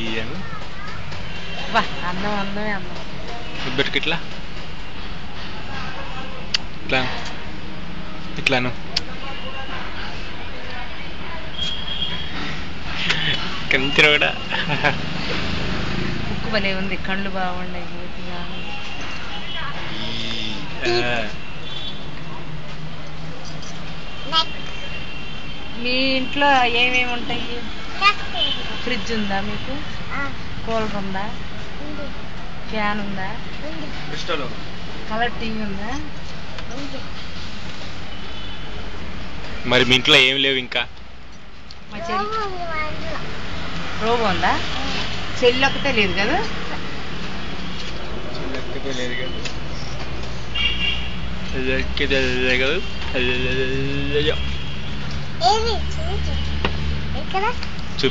Iyan. Wah, అందమే అందం. Ibarat kitla. Itlano. కంతిరోడా ముక్కు భలే ఉంది, కళ్ళు బాగున్నాయి, మూతి బాగుంది. మీ ఇంట్లో ఏమేమి ఉంటాయి? ఫ్రిడ్జ్ ఉందా మీకు? కూలర్ ఉందా? ఫ్యాన్ ఉందా? కలర్ టీవీ ఉందా? మరి మీ ఇంట్లో ఏం లేవు ఇంకా? మా చెల్లి రోబో ఉందా? చెల్లి ఒక్కతే లేదు కదా? లేదు కదా.